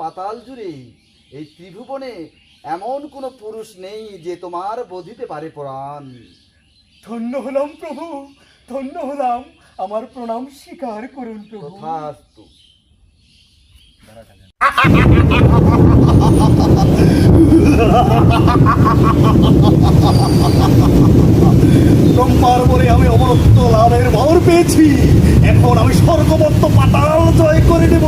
পাতাল জুড়ে এই ত্রিভুবনে এমন কোনো পুরুষ নেই যে তোমার বোধিতে পারে প্রাণ। ধন্য হলাম প্রভু, ধন্য হলাম। আমার প্রণাম স্বীকার করুন প্রভু। তথাস্তু। ব্রহ্মার বলে আমি অমরত্ব লাভের বর পেয়েছি। এখন আমি স্বর্গবত্ত পাতাল জয় করে নেব।